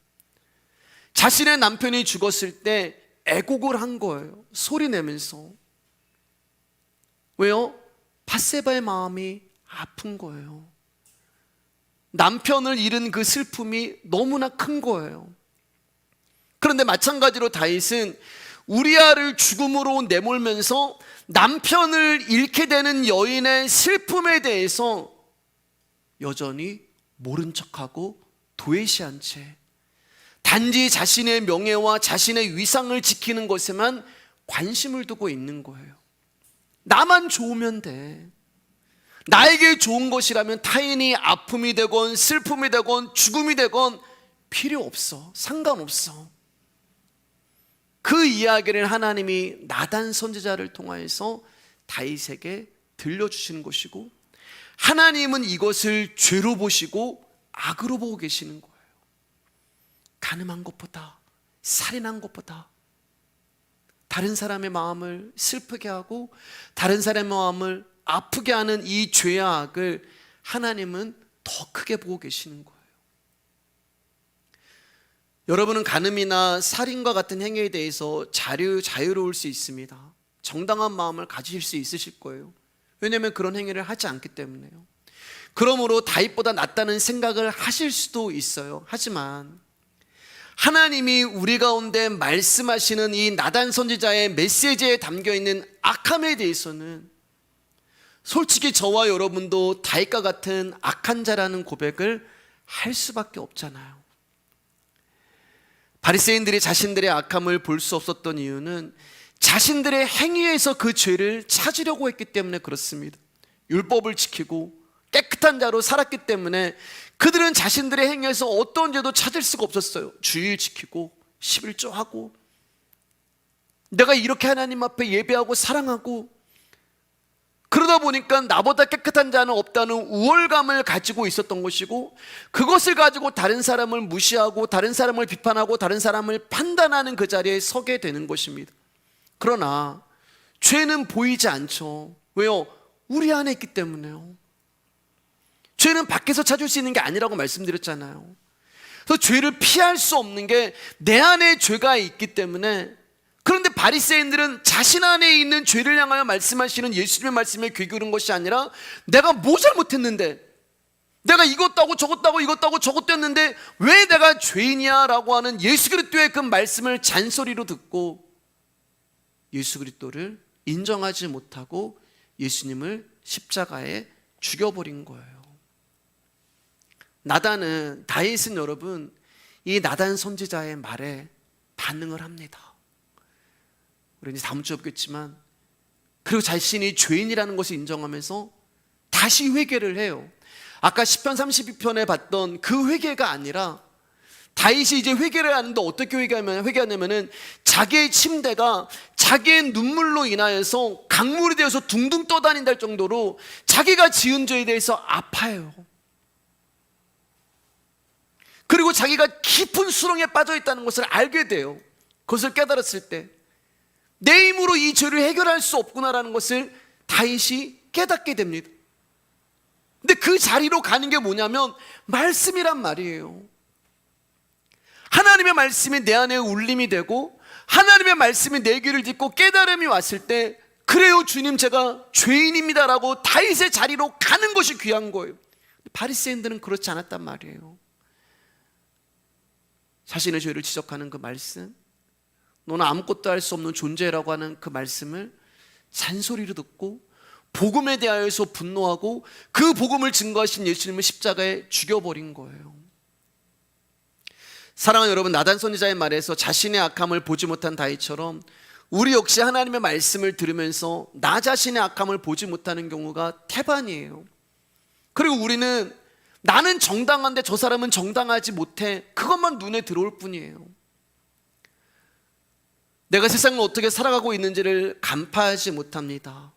자신의 남편이 죽었을 때 애곡을 한 거예요. 소리 내면서. 왜요? 밧세바의 마음이 아픈 거예요. 남편을 잃은 그 슬픔이 너무나 큰 거예요. 그런데 마찬가지로 다윗은 우리아를 죽음으로 내몰면서 남편을 잃게 되는 여인의 슬픔에 대해서 여전히 모른 척하고 도외시한 채 단지 자신의 명예와 자신의 위상을 지키는 것에만 관심을 두고 있는 거예요. 나만 좋으면 돼. 나에게 좋은 것이라면 타인이 아픔이 되건 슬픔이 되건 죽음이 되건 필요 없어. 상관없어. 그 이야기를 하나님이 나단 선지자를 통하여서 다윗에게 들려주시는 것이고, 하나님은 이것을 죄로 보시고 악으로 보고 계시는 거예요. 간음한 것보다, 살인한 것보다 다른 사람의 마음을 슬프게 하고 다른 사람의 마음을 아프게 하는 이 죄와 악을 하나님은 더 크게 보고 계시는 거예요. 여러분은 간음이나 살인과 같은 행위에 대해서 자유로울 수 있습니다. 정당한 마음을 가지실 수 있으실 거예요. 왜냐하면 그런 행위를 하지 않기 때문에요. 그러므로 다윗보다 낫다는 생각을 하실 수도 있어요. 하지만 하나님이 우리 가운데 말씀하시는 이 나단 선지자의 메시지에 담겨있는 악함에 대해서는 솔직히 저와 여러분도 다윗과 같은 악한 자라는 고백을 할 수밖에 없잖아요. 바리새인들이 자신들의 악함을 볼 수 없었던 이유는 자신들의 행위에서 그 죄를 찾으려고 했기 때문에 그렇습니다. 율법을 지키고 깨끗한 자로 살았기 때문에 그들은 자신들의 행위에서 어떤 죄도 찾을 수가 없었어요. 주일 지키고 11조 하고 내가 이렇게 하나님 앞에 예배하고 사랑하고 그러다 보니까 나보다 깨끗한 자는 없다는 우월감을 가지고 있었던 것이고, 그것을 가지고 다른 사람을 무시하고 다른 사람을 비판하고 다른 사람을 판단하는 그 자리에 서게 되는 것입니다. 그러나 죄는 보이지 않죠. 왜요? 우리 안에 있기 때문에요. 죄는 밖에서 찾을 수 있는 게 아니라고 말씀드렸잖아요. 그래서 죄를 피할 수 없는 게 내 안에 죄가 있기 때문에. 그런데 바리새인들은 자신 안에 있는 죄를 향하여 말씀하시는 예수님의 말씀에 귀 기울인 것이 아니라, 내가 뭐 잘못했는데, 내가 이것도 하고 저것도 하고 이것도 하고 저것도 했는데 왜 내가 죄인이야? 라고 하는 예수 그리스도의 그 말씀을 잔소리로 듣고 예수 그리스도를 인정하지 못하고 예수님을 십자가에 죽여버린 거예요. 다윗은 여러분, 이 나단 선지자의 말에 반응을 합니다. 우리 이제 다음 주에 뵙겠지만, 그리고 자신이 죄인이라는 것을 인정하면서 다시 회개를 해요. 아까 시편 32편에 봤던 그 회개가 아니라, 다윗이 이제 회개를 하는데 어떻게 회개하냐면은 자기의 침대가 자기의 눈물로 인하여서 강물이 되어서 둥둥 떠다닌다 할 정도로 자기가 지은 죄에 대해서 아파요. 그리고 자기가 깊은 수렁에 빠져 있다는 것을 알게 돼요. 그것을 깨달았을 때 내 힘으로 이 죄를 해결할 수 없구나라는 것을 다윗이 깨닫게 됩니다. 근데 그 자리로 가는 게 뭐냐면 말씀이란 말이에요. 하나님의 말씀이 내 안에 울림이 되고 하나님의 말씀이 내 귀를 듣고 깨달음이 왔을 때, 그래요 주님 제가 죄인입니다 라고 다윗의 자리로 가는 것이 귀한 거예요. 바리새인들은 그렇지 않았단 말이에요. 자신의 죄를 지적하는 그 말씀, 너는 아무것도 할 수 없는 존재라고 하는 그 말씀을 잔소리로 듣고 복음에 대하여서 분노하고 그 복음을 증거하신 예수님을 십자가에 죽여버린 거예요. 사랑하는 여러분, 나단 선지자의 말에서 자신의 악함을 보지 못한 다윗처럼 우리 역시 하나님의 말씀을 들으면서 나 자신의 악함을 보지 못하는 경우가 태반이에요. 그리고 우리는 나는 정당한데 저 사람은 정당하지 못해, 그것만 눈에 들어올 뿐이에요. 내가 세상을 어떻게 살아가고 있는지를 간파하지 못합니다.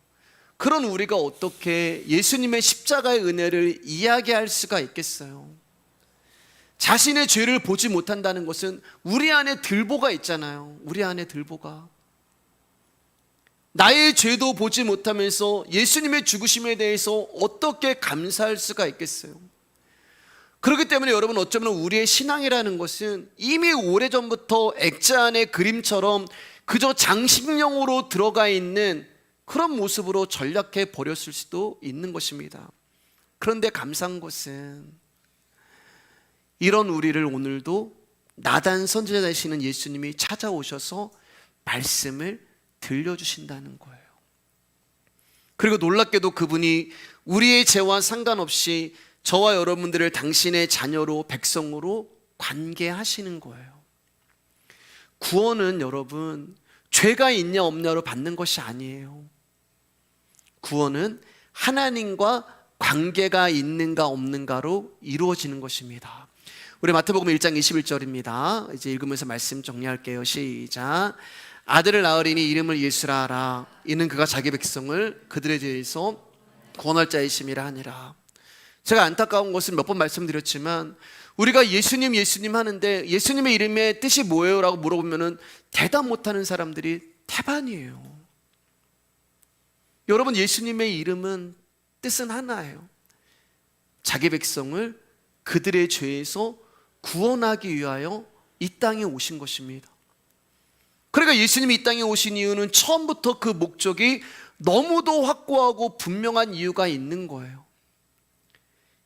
그런 우리가 어떻게 예수님의 십자가의 은혜를 이야기할 수가 있겠어요? 자신의 죄를 보지 못한다는 것은 우리 안에 들보가 있잖아요. 우리 안에 들보가. 나의 죄도 보지 못하면서 예수님의 죽으심에 대해서 어떻게 감사할 수가 있겠어요? 그렇기 때문에 여러분, 어쩌면 우리의 신앙이라는 것은 이미 오래전부터 액자 안의 그림처럼 그저 장식용으로 들어가 있는 그런 모습으로 전락해 버렸을 수도 있는 것입니다. 그런데 감사한 것은 이런 우리를 오늘도 나단 선지자 되시는 예수님이 찾아오셔서 말씀을 들려주신다는 거예요. 그리고 놀랍게도 그분이 우리의 죄와 상관없이 저와 여러분들을 당신의 자녀로, 백성으로 관계하시는 거예요. 구원은 여러분, 죄가 있냐 없냐로 받는 것이 아니에요. 구원은 하나님과 관계가 있는가 없는가로 이루어지는 것입니다. 우리 마태복음 1장 21절입니다. 이제 읽으면서 말씀 정리할게요. 시작. 아들을 낳으리니 이름을 예수라 하라. 이는 그가 자기 백성을 그들에 대해서 구원할 자이심이라 하니라. 제가 안타까운 것은 몇 번 말씀드렸지만, 우리가 예수님 하는데 예수님의 이름의 뜻이 뭐예요? 라고 물어보면 대답 못하는 사람들이 태반이에요. 여러분, 예수님의 이름은 뜻은 하나예요. 자기 백성을 그들의 죄에서 구원하기 위하여 이 땅에 오신 것입니다. 그러니까 예수님이 이 땅에 오신 이유는 처음부터 그 목적이 너무도 확고하고 분명한 이유가 있는 거예요.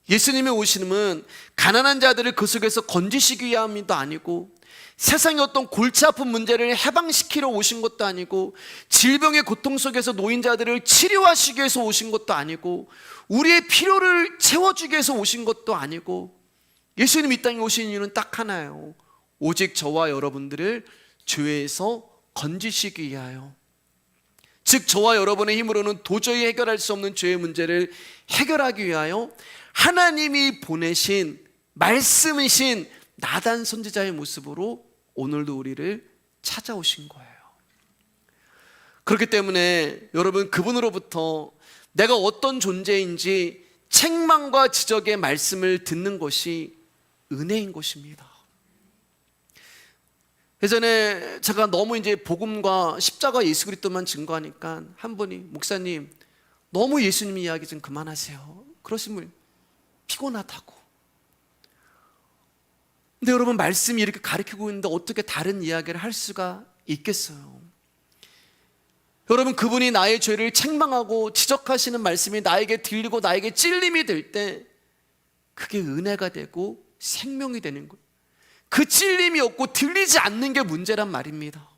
예수님의 오심은 가난한 자들을 그 속에서 건지시기 위함도 아니고, 세상의 어떤 골치 아픈 문제를 해방시키러 오신 것도 아니고, 질병의 고통 속에서 놓인 자들을 치료하시기 위해서 오신 것도 아니고, 우리의 필요를 채워주기 위해서 오신 것도 아니고, 예수님 이 땅에 오신 이유는 딱 하나예요. 오직 저와 여러분들을 죄에서 건지시기 위하여, 즉 저와 여러분의 힘으로는 도저히 해결할 수 없는 죄의 문제를 해결하기 위하여 하나님이 보내신 말씀이신 나단 선지자의 모습으로 오늘도 우리를 찾아오신 거예요. 그렇기 때문에 여러분, 그분으로부터 내가 어떤 존재인지 책망과 지적의 말씀을 듣는 것이 은혜인 것입니다. 예전에 제가 너무 이제 복음과 십자가 예수 그리스도만 증거하니까 한 분이, 목사님 너무 예수님 이야기 좀 그만하세요, 그러시면 피곤하다고. 근데 여러분, 말씀이 이렇게 가르치고 있는데 어떻게 다른 이야기를 할 수가 있겠어요? 여러분, 그분이 나의 죄를 책망하고 지적하시는 말씀이 나에게 들리고 나에게 찔림이 될 때 그게 은혜가 되고 생명이 되는 거예요. 그 찔림이 없고 들리지 않는 게 문제란 말입니다.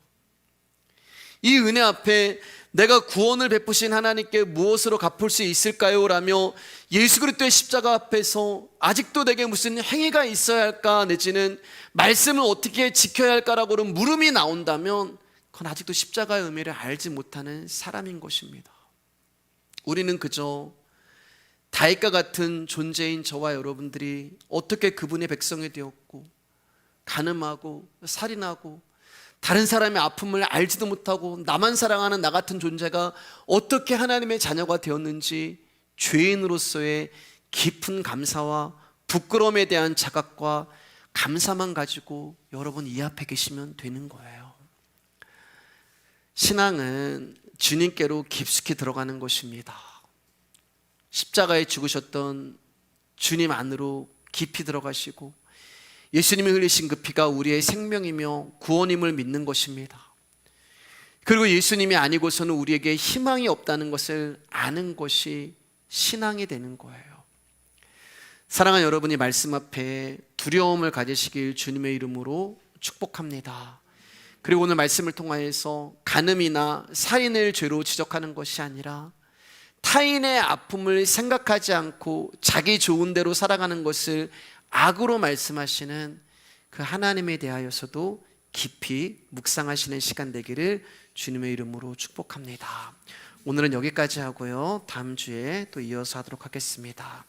이 은혜 앞에 내가 구원을 베푸신 하나님께 무엇으로 갚을 수 있을까요? 라며 예수 그리스도의 십자가 앞에서 아직도 내게 무슨 행위가 있어야 할까, 내지는 말씀을 어떻게 지켜야 할까라고는 물음이 나온다면 그건 아직도 십자가의 의미를 알지 못하는 사람인 것입니다. 우리는 그저 다윗과 같은 존재인 저와 여러분들이 어떻게 그분의 백성이 되었고, 간음하고 살인하고 다른 사람의 아픔을 알지도 못하고 나만 사랑하는 나 같은 존재가 어떻게 하나님의 자녀가 되었는지 죄인으로서의 깊은 감사와 부끄러움에 대한 자각과 감사만 가지고 여러분 이 앞에 계시면 되는 거예요. 신앙은 주님께로 깊숙이 들어가는 것입니다. 십자가에 죽으셨던 주님 안으로 깊이 들어가시고 예수님이 흘리신 그 피가 우리의 생명이며 구원임을 믿는 것입니다. 그리고 예수님이 아니고서는 우리에게 희망이 없다는 것을 아는 것이 신앙이 되는 거예요. 사랑하는 여러분이 말씀 앞에 두려움을 가지시길 주님의 이름으로 축복합니다. 그리고 오늘 말씀을 통하여서 간음이나 살인을 죄로 지적하는 것이 아니라 타인의 아픔을 생각하지 않고 자기 좋은 대로 살아가는 것을 악으로 말씀하시는 그 하나님에 대하여서도 깊이 묵상하시는 시간 되기를 주님의 이름으로 축복합니다. 오늘은 여기까지 하고요, 다음 주에 또 이어서 하도록 하겠습니다.